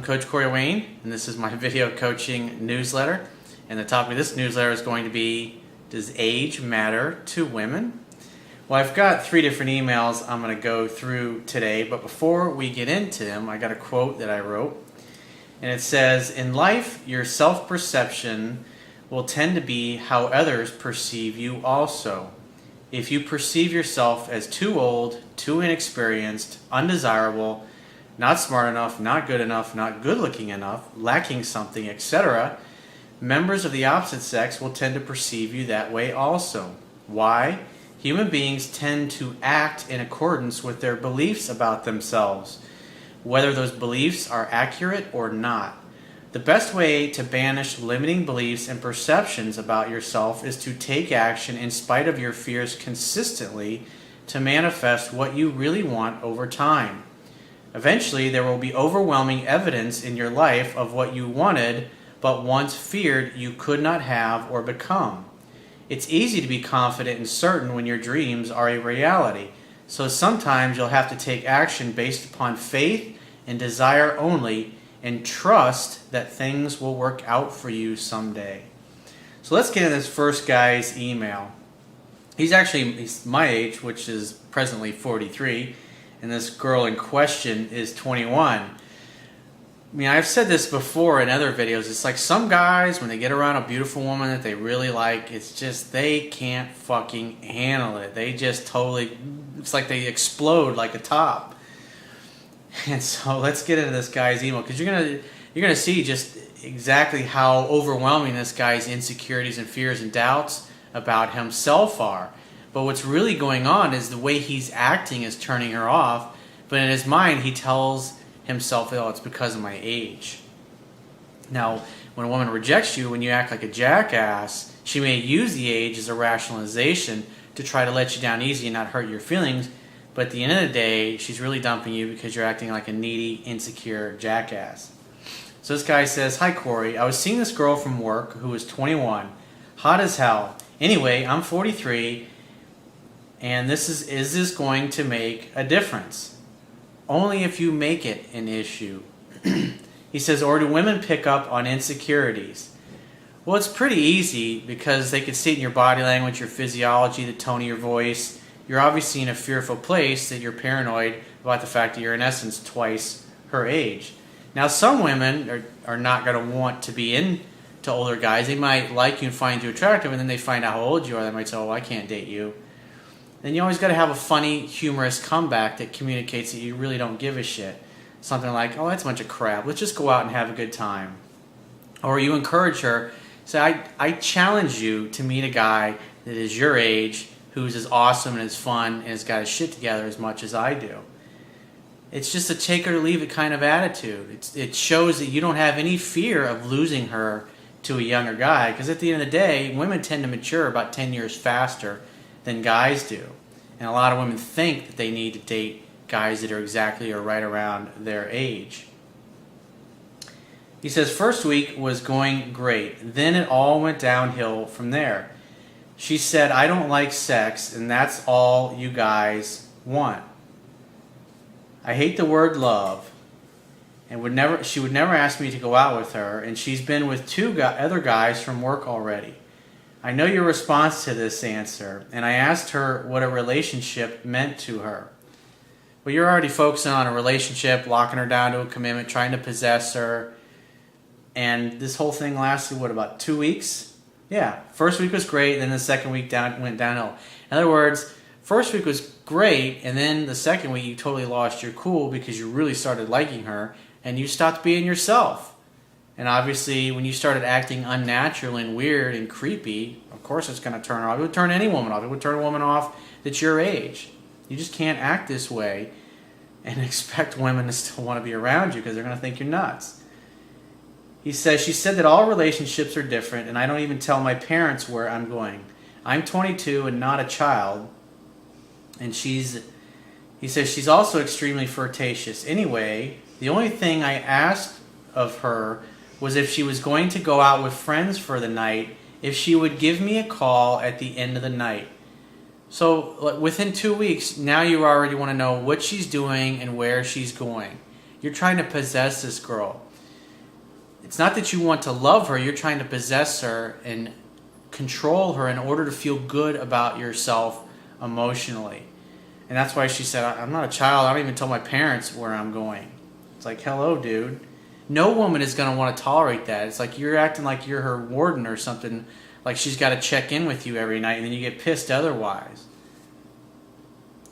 Coach Corey Wayne, and this is my video coaching newsletter. And the topic of this newsletter is going to be, does age matter to women? Well, I've got 3 different emails I'm going to go through today, but before we get into them, I got a quote that I wrote. And it says, in life, your self-perception will tend to be how others perceive you also. If you perceive yourself as too old, too inexperienced, undesirable, not smart enough, not good enough, not good looking enough, lacking something, etc., members of the opposite sex will tend to perceive you that way also. Why? Human beings tend to act in accordance with their beliefs about themselves, whether those beliefs are accurate or not. The best way to banish limiting beliefs and perceptions about yourself is to take action in spite of your fears consistently to manifest what you really want over time. Eventually, there will be overwhelming evidence in your life of what you wanted but once feared you could not have or become. It's easy to be confident and certain when your dreams are a reality, so sometimes you'll have to take action based upon faith and desire only, and trust that things will work out for you someday. So let's get into this first guy's email. He's my age, which is presently 43, and this girl in question is 21. I mean, I've said this before in other videos. It's like some guys, when they get around a beautiful woman that they really like, it's just they can't fucking handle it. They just totally, it's like they explode like a top. And so let's get into this guy's email, because you're gonna see just exactly how overwhelming this guy's insecurities and fears and doubts about himself are. But what's really going on is the way he's acting is turning her off, but in his mind he tells himself, oh, it's because of my age. Now, when a woman rejects you, when you act like a jackass, she may use the age as a rationalization to try to let you down easy and not hurt your feelings, but at the end of the day, she's really dumping you because you're acting like a needy, insecure jackass. So this guy says, hi Corey, I was seeing this girl from work who was 21, hot as hell. Anyway, I'm 43, and is this going to make a difference? Only if you make it an issue. He says, or do women pick up on insecurities? Well, it's pretty easy because they can see it in your body language, your physiology, the tone of your voice. You're obviously in a fearful place that you're paranoid about the fact that you're in essence twice her age. Now, some women are not going to want to be into older guys. They might like you and find you attractive, and then they find out how old you are. They might say, oh, I can't date you. Then you always got to have a funny, humorous comeback that communicates that you really don't give a shit. Something like, oh, that's a bunch of crap. Let's just go out and have a good time. Or you encourage her. Say, I challenge you to meet a guy that is your age, who's as awesome and as fun and has got his shit together as much as I do. It's just a take it or leave it kind of attitude. It shows that you don't have any fear of losing her to a younger guy, because at the end of the day, women tend to mature about 10 years faster than guys do. And a lot of women think that they need to date guys that are exactly or right around their age. He says, first week was going great. Then it all went downhill from there. She said, I don't like sex, and that's all you guys want. I hate the word love, and she would never ask me to go out with her, and she's been with 2 other guys from work already. I know your response to this answer, and I asked her what a relationship meant to her. Well, you're already focusing on a relationship, locking her down to a commitment, trying to possess her, and this whole thing lasted, about 2 weeks? Yeah, first week was great, then the second week went downhill. In other words, first week was great, and then the second week you totally lost your cool because you really started liking her, and you stopped being yourself. And obviously, when you started acting unnatural and weird and creepy, of course it's going to turn her off. It would turn any woman off. It would turn a woman off that's your age. You just can't act this way and expect women to still want to be around you because they're going to think you're nuts. He says, she said that all relationships are different, and I don't even tell my parents where I'm going. I'm 22 and not a child, and he says she's also extremely flirtatious. Anyway, the only thing I asked of her was if she was going to go out with friends for the night, if she would give me a call at the end of the night. So within 2 weeks, now you already want to know what she's doing and where she's going. You're trying to possess this girl. It's not that you want to love her, you're trying to possess her and control her in order to feel good about yourself emotionally. And that's why she said, I'm not a child, I don't even tell my parents where I'm going. It's like, hello, dude. No woman is going to want to tolerate that. It's like you're acting like you're her warden or something, like she's got to check in with you every night, and then you get pissed otherwise.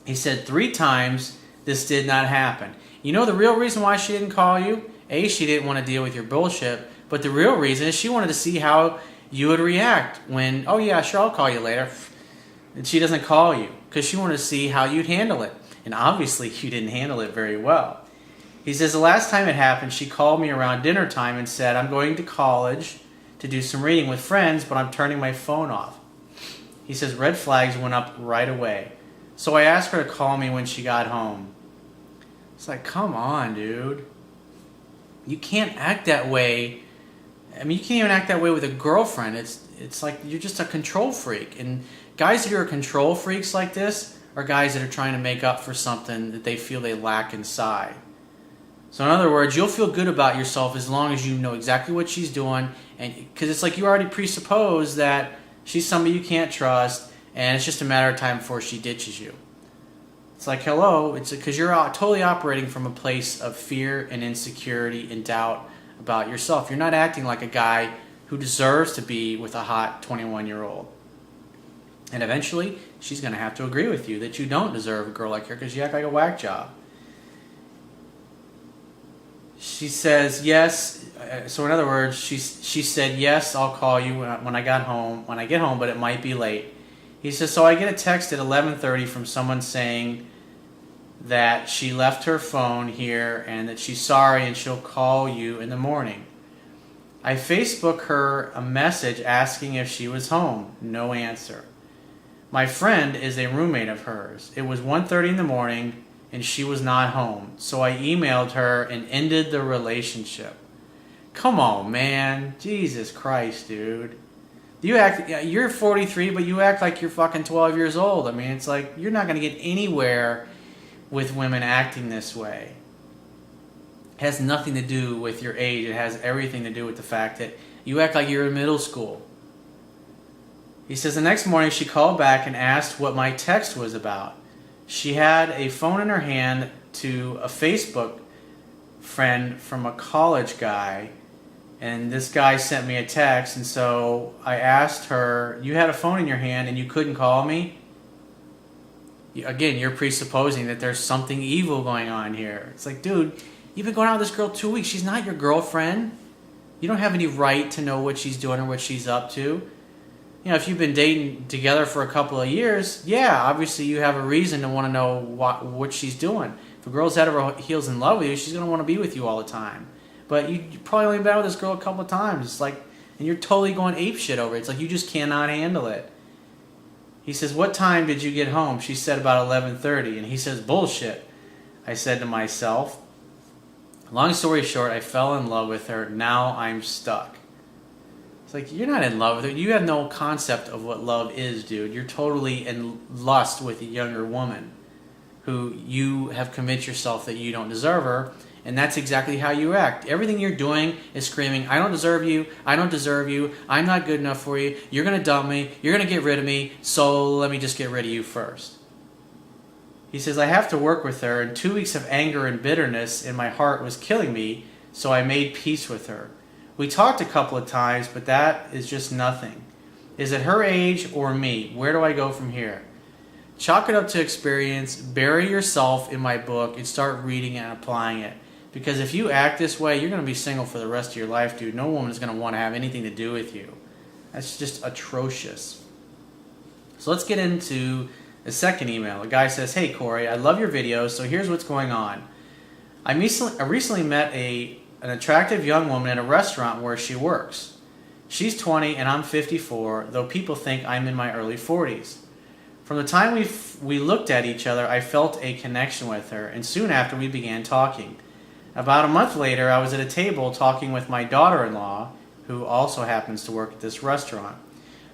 He said 3 times this did not happen. You know the real reason why she didn't call you? A, she didn't want to deal with your bullshit, but the real reason is she wanted to see how you would react when, oh yeah, sure, I'll call you later. And she doesn't call you because she wanted to see how you'd handle it. And obviously you didn't handle it very well. He says the last time it happened, she called me around dinner time and said, I'm going to college to do some reading with friends, but I'm turning my phone off. He says red flags went up right away. So I asked her to call me when she got home. It's like, come on, dude. You can't act that way. I mean, you can't even act that way with a girlfriend. It's like you're just a control freak. And guys who are control freaks like this are guys that are trying to make up for something that they feel they lack inside. So in other words, you'll feel good about yourself as long as you know exactly what she's doing, and because it's like you already presuppose that she's somebody you can't trust, and it's just a matter of time before she ditches you. It's like, hello, it's because you're totally operating from a place of fear and insecurity and doubt about yourself. You're not acting like a guy who deserves to be with a hot 21-year-old. And eventually, she's going to have to agree with you that you don't deserve a girl like her because you act like a whack job. She says yes. So in other words, she said yes, I'll call you when I get home, but it might be late. He says, so I get a text at 11:30 from someone saying that she left her phone here and that she's sorry and she'll call you in the morning. I Facebook her a message asking if she was home. No answer. My friend is a roommate of hers. It was 1:30 in the morning and she was not home. So I emailed her and ended the relationship. Come on, man. Jesus Christ, dude. You're 43, but you act like you're fucking 12 years old. I mean, it's like you're not going to get anywhere with women acting this way. It has nothing to do with your age. It has everything to do with the fact that you act like you're in middle school. He says the next morning she called back and asked what my text was about. She had a phone in her hand to a Facebook friend from a college guy, and this guy sent me a text, and so I asked her, you had a phone in your hand and you couldn't call me? Again, you're presupposing that there's something evil going on here. It's like, dude, you've been going out with this girl 2 weeks. She's not your girlfriend. You don't have any right to know what she's doing or what she's up to. You know, if you've been dating together for a couple of years, yeah, obviously you have a reason to want to know what she's doing. If a girl's head over heels in love with you, she's going to want to be with you all the time. But you probably only been out with this girl a couple of times. It's like, and you're totally going apeshit over it. It's like you just cannot handle it. He says, what time did you get home? She said about 11:30. And he says, bullshit. I said to myself. Long story short, I fell in love with her. Now I'm stuck. It's like, you're not in love with her. You have no concept of what love is, dude. You're totally in lust with a younger woman who you have convinced yourself that you don't deserve her. And that's exactly how you act. Everything you're doing is screaming, I don't deserve you, I don't deserve you, I'm not good enough for you, you're going to dump me, you're going to get rid of me, so let me just get rid of you first. He says, I have to work with her, and 2 weeks of anger and bitterness in my heart was killing me, so I made peace with her. We talked a couple of times, but that is just nothing. Is it her age or me? Where do I go from here? Chalk it up to experience, bury yourself in my book, and start reading and applying it. Because if you act this way, you're going to be single for the rest of your life, dude. No woman is going to want to have anything to do with you. That's just atrocious. So let's get into the second email. The guy says, hey, Corey, I love your videos, so here's what's going on. I recently met an attractive young woman at a restaurant where she works. She's 20 and I'm 54, though people think I'm in my early 40s. From the time we looked at each other, I felt a connection with her, and soon after we began talking. About a month later, I was at a table talking with my daughter-in-law, who also happens to work at this restaurant.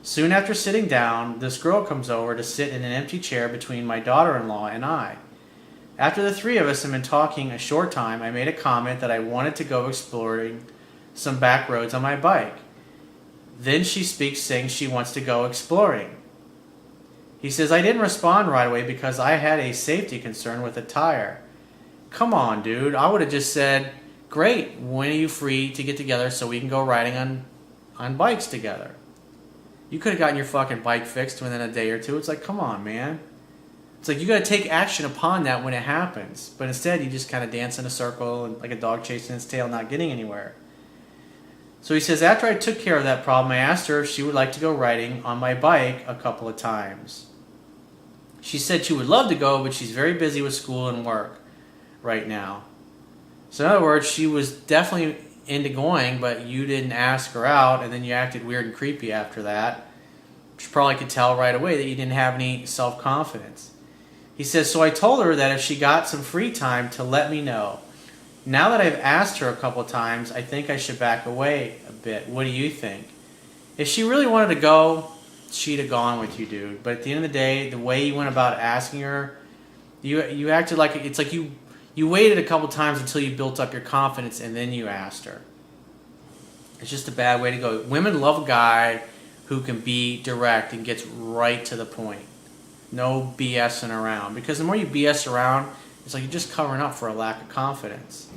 Soon after sitting down, this girl comes over to sit in an empty chair between my daughter-in-law and I. After the three of us had been talking a short time, I made a comment that I wanted to go exploring some back roads on my bike. Then she speaks saying she wants to go exploring. He says, I didn't respond right away because I had a safety concern with a tire. Come on, dude. I would have just said, great, when are you free to get together so we can go riding on bikes together? You could have gotten your fucking bike fixed within a day or two. It's like, come on, man. It's like you got to take action upon that when it happens. But instead, you just kind of dance in a circle and like a dog chasing its tail, not getting anywhere. So he says, after I took care of that problem, I asked her if she would like to go riding on my bike a couple of times. She said she would love to go, but she's very busy with school and work right now. So in other words, she was definitely into going, but you didn't ask her out, and then you acted weird and creepy after that. She probably could tell right away that you didn't have any self-confidence. He says, so I told her that if she got some free time to let me know. Now that I've asked her a couple of times, I think I should back away a bit. What do you think? If she really wanted to go, she'd have gone with you, dude. But at the end of the day, the way you went about asking her, you acted like it's like you waited a couple times until you built up your confidence and then you asked her. It's just a bad way to go. Women love a guy who can be direct and gets right to the point. No BSing around. Because the more you BS around, it's like you're just covering up for a lack of confidence.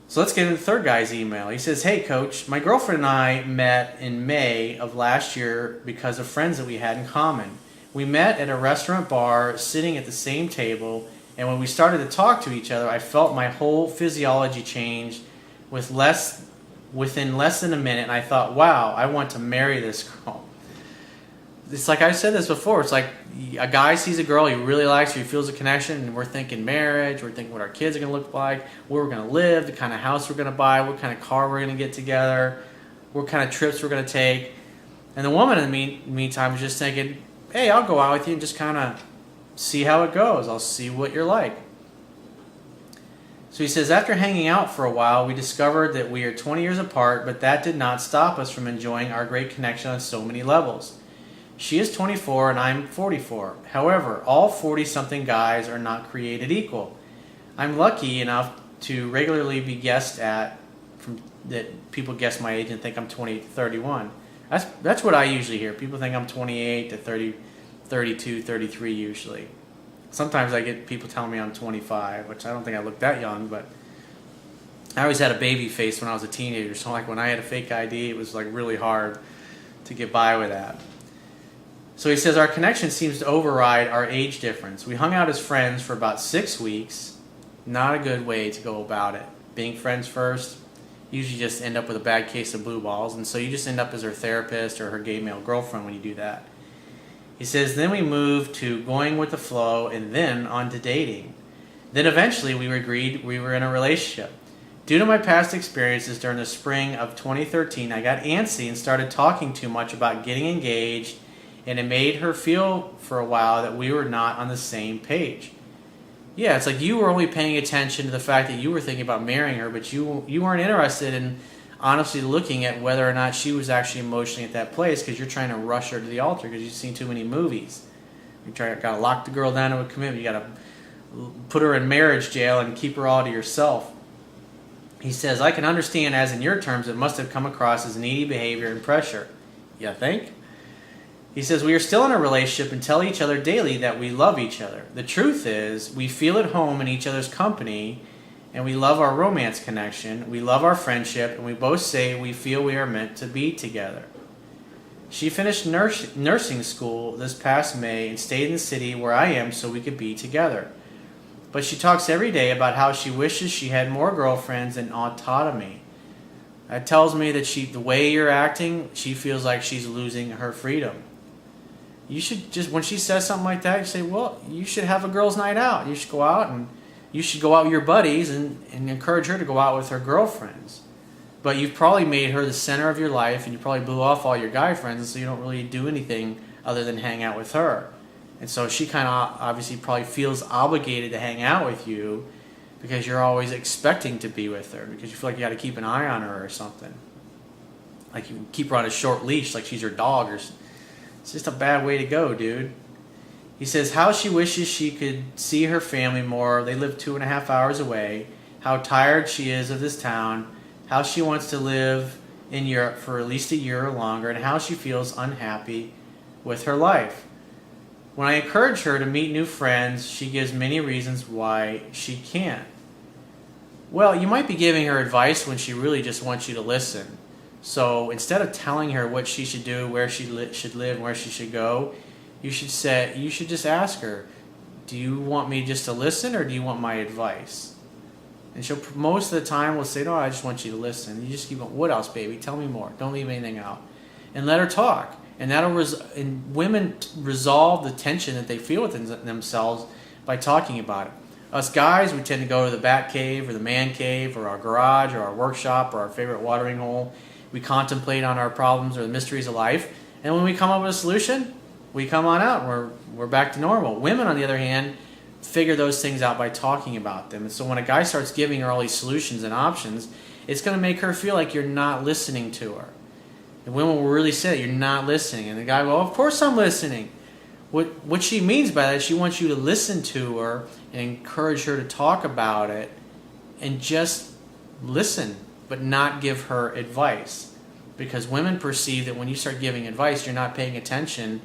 So let's get into the third guy's email. He says, hey coach, my girlfriend and I met in May of last year because of friends that we had in common. We met at a restaurant bar sitting at the same table, and when we started to talk to each other, I felt my whole physiology change within less than a minute, and I thought, wow, I want to marry this girl. It's like I said this before, it's like a guy sees a girl he really likes her, he feels a connection, and we're thinking marriage, we're thinking what our kids are going to look like, where we're going to live, the kind of house we're going to buy, what kind of car we're going to get together, what kind of trips we're going to take. And the woman in the meantime is just thinking, hey, I'll go out with you and just kind of see how it goes. I'll see what you're like. So he says, after hanging out for a while, we discovered that we are 20 years apart, but that did not stop us from enjoying our great connection on so many levels. She is 24 and I'm 44. However, all 40-something guys are not created equal. I'm lucky enough to regularly be guessed at that people guess my age and think I'm 28 to 31. That's what I usually hear. People think I'm 28 to 30, 32, 33 usually. Sometimes I get people telling me I'm 25, which I don't think I look that young, but I always had a baby face when I was a teenager, so like when I had a fake ID, it was like really hard to get by with that. So he says, our connection seems to override our age difference. We hung out as friends for about 6 weeks. Not a good way to go about it. Being friends first, you usually just end up with a bad case of blue balls, and so you just end up as her therapist or her gay male girlfriend when you do that. He says, then we moved to going with the flow and then on to dating. Then eventually we agreed we were in a relationship. Due to my past experiences during the spring of 2013, I got antsy and started talking too much about getting engaged, and it made her feel for a while that we were not on the same page. Yeah, it's like you were only paying attention to the fact that you were thinking about marrying her, but you weren't interested in honestly looking at whether or not she was actually emotionally at that place, because you're trying to rush her to the altar because you've seen too many movies. You got to lock the girl down to a commitment. You got to put her in marriage jail and keep her all to yourself. He says, I can understand, as in your terms, it must have come across as needy behavior and pressure. You think? He says, we are still in a relationship and tell each other daily that we love each other. The truth is, we feel at home in each other's company, and we love our romance connection, we love our friendship, and we both say we feel we are meant to be together. She finished nursing school this past May and stayed in the city where I am so we could be together. But she talks every day about how she wishes she had more girlfriends and autonomy. That tells me that the way you're acting, she feels like she's losing her freedom. You should just, when she says something like that, you say, well, you should have a girls' night out. You should go out and you should go out with your buddies and encourage her to go out with her girlfriends. But you've probably made her the center of your life, and you probably blew off all your guy friends, and so you don't really do anything other than hang out with her. And so she kind of obviously probably feels obligated to hang out with you because you're always expecting to be with her, because you feel like you got to keep an eye on her or something. Like you keep her on a short leash like she's your dog or something. It's just a bad way to go, dude. He says how she wishes she could see her family more. They live 2.5 hours away. How tired she is of this town. how she wants to live in Europe for at least a year or longer, and how she feels unhappy with her life. When I encourage her to meet new friends, she gives many reasons why she can't. Well, you might be giving her advice when she really just wants you to listen. So instead of telling her what she should do, where she should live, where she should go, you should just ask her, do you want me just to listen, or do you want my advice? And she'll most of the time will say, no, I just want you to listen. And you just keep going, what else, baby? Tell me more. Don't leave anything out. And let her talk. And and women resolve the tension that they feel within themselves by talking about it. Us guys, we tend to go to the bat cave or the man cave or our garage or our workshop or our favorite watering hole. We contemplate on our problems or the mysteries of life. And when we come up with a solution, we come on out and we're back to normal. Women, on the other hand, figure those things out by talking about them. And so when a guy starts giving her all these solutions and options, it's going to make her feel like you're not listening to her. And women will really say, you're not listening. And the guy will, of course I'm listening. What she means by that is she wants you to listen to her and encourage her to talk about it and just listen, but not give her advice. Because women perceive that when you start giving advice, you're not paying attention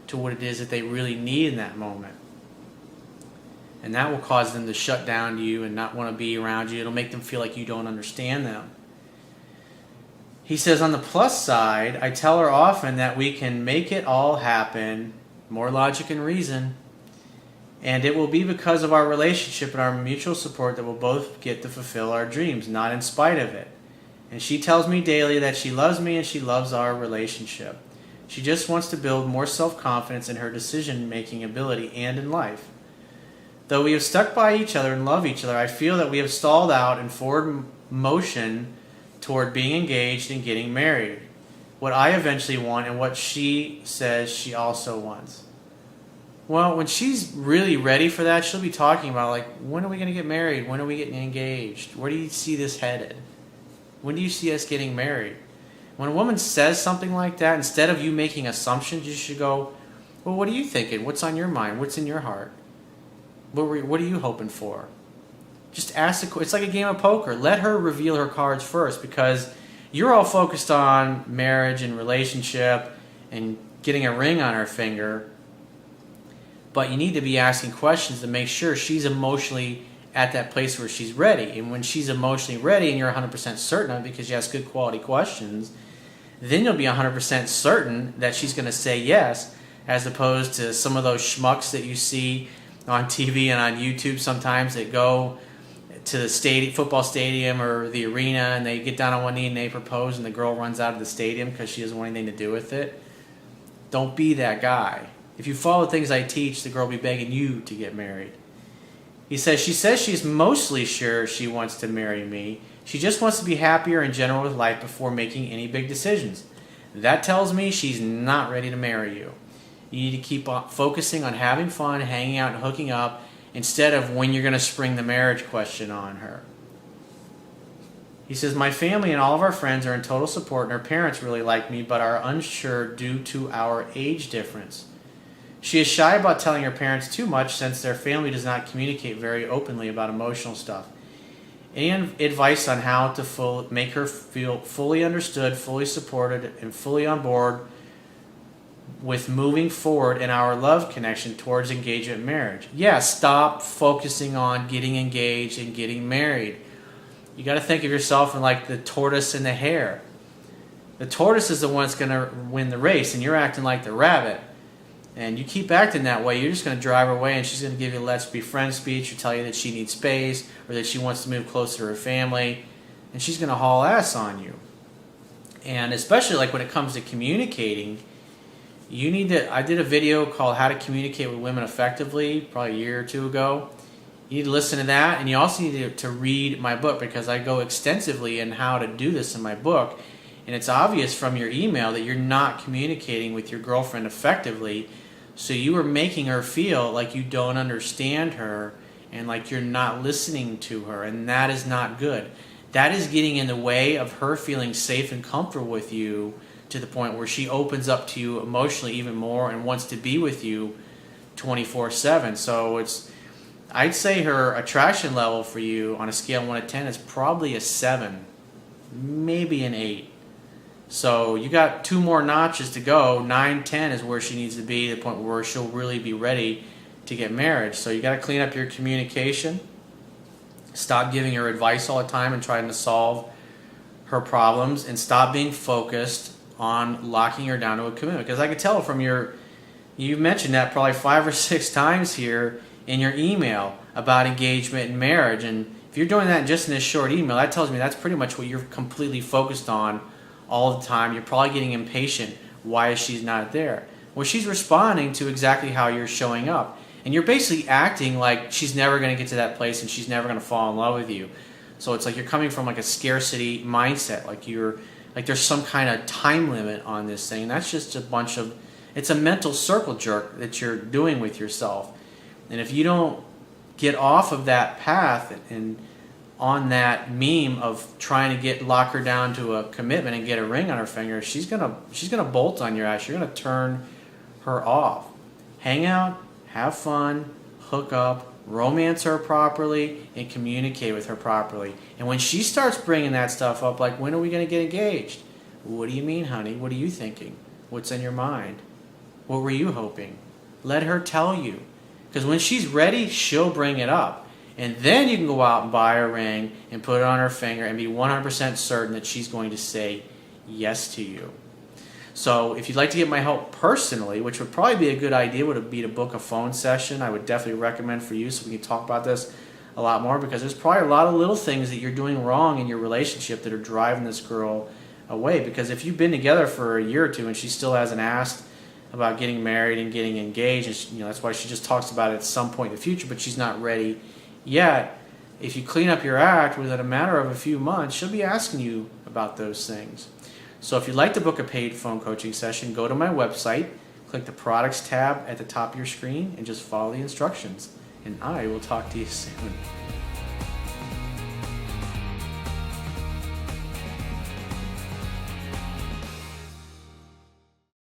to what it is that they really need in that moment. And that will cause them to shut down to you and not want to be around you. It'll make them feel like you don't understand them. He says, on the plus side, I tell her often that we can make it all happen, more logic and reason, and it will be because of our relationship and our mutual support that we'll both get to fulfill our dreams, not in spite of it. And she tells me daily that she loves me and she loves our relationship. She just wants to build more self-confidence in her decision-making ability and in life. Though we have stuck by each other and love each other, I feel that we have stalled out in forward motion toward being engaged and getting married. What I eventually want and what she says she also wants. Well, when she's really ready for that, she'll be talking about, like, when are we going to get married? When are we getting engaged? Where do you see this headed? When do you see us getting married? When a woman says something like that, instead of you making assumptions, you should go, well, what are you thinking? What's on your mind? What's in your heart? What are you hoping for? Just ask it's like a game of poker. Let her reveal her cards first, because you're all focused on marriage and relationship and getting a ring on her finger, but you need to be asking questions to make sure she's emotionally at that place where she's ready. And when she's emotionally ready and you're 100% certain of it because you ask good quality questions, then you'll be 100% certain that she's going to say yes, as opposed to some of those schmucks that you see on TV and on YouTube sometimes that go to the football stadium or the arena and they get down on one knee and they propose and the girl runs out of the stadium because she doesn't want anything to do with it. Don't be that guy. If you follow the things I teach, the girl will be begging you to get married. He says, she says she's mostly sure she wants to marry me. She just wants to be happier in general with life before making any big decisions. That tells me she's not ready to marry you. You need to keep focusing on having fun, hanging out, and hooking up, instead of when you're going to spring the marriage question on her. He says, my family and all of our friends are in total support, and her parents really like me, but are unsure due to our age difference. She is shy about telling her parents too much since their family does not communicate very openly about emotional stuff. Any advice on how to make her feel fully understood, fully supported, and fully on board with moving forward in our love connection towards engagement marriage? Yeah, stop focusing on getting engaged and getting married. You got to think of yourself in like the tortoise and the hare. The tortoise is the one that's going to win the race, and you're acting like the rabbit. And you keep acting that way, you're just going to drive her away, and she's going to give you a let's be friends speech, or tell you that she needs space, or that she wants to move closer to her family, and she's going to haul ass on you. And especially like when it comes to communicating, you need to, I did a video called How to Communicate with Women Effectively, probably a year or two ago. You need to listen to that, and you also need to read my book, because I go extensively in how to do this in my book. And it's obvious from your email that you're not communicating with your girlfriend effectively, so you are making her feel like you don't understand her and like you're not listening to her, and that is not good. That is getting in the way of her feeling safe and comfortable with you, to the point where she opens up to you emotionally even more and wants to be with you 24/7. So I'd say her attraction level for you on a scale of 1 to 10 is probably a 7. maybe an 8. So you got 2 more notches to go. 9, 10 is where she needs to be, the point where she'll really be ready to get married. So you got to clean up your communication. Stop giving her advice all the time and trying to solve her problems, and stop being focused on locking her down to a commitment. Because I could tell from you mentioned that probably 5 or 6 times here in your email about engagement and marriage. And if you're doing that just in this short email, that tells me that's pretty much what you're completely focused on all the time. You're probably getting impatient. Why is she not there? Well, she's responding to exactly how you're showing up. And you're basically acting like she's never going to get to that place and she's never going to fall in love with you. So it's like you're coming from like a scarcity mindset, like there's some kind of time limit on this thing. That's just it's a mental circle jerk that you're doing with yourself. And if you don't get off of that path and on that meme of trying to lock her down to a commitment and get a ring on her finger, she's gonna bolt on your ass. You're gonna turn her off. Hang out, have fun, hook up, romance her properly, and communicate with her properly. And when she starts bringing that stuff up, like, when are we going to get engaged? What do you mean, honey? What are you thinking? What's in your mind? What were you hoping? Let her tell you. Because when she's ready, she'll bring it up. And then you can go out and buy a ring and put it on her finger and be 100% certain that she's going to say yes to you. So if you'd like to get my help personally, which would probably be a good idea, would be to book a phone session. I would definitely recommend for you, so we can talk about this a lot more, because there's probably a lot of little things that you're doing wrong in your relationship that are driving this girl away. Because if you've been together for a year or two and she still hasn't asked about getting married and getting engaged, and she, that's why she just talks about it at some point in the future, but she's not ready yet. If you clean up your act within a matter of a few months, she'll be asking you about those things. So if you'd like to book a paid phone coaching session, go to my website, click the products tab at the top of your screen, and just follow the instructions. And I will talk to you soon.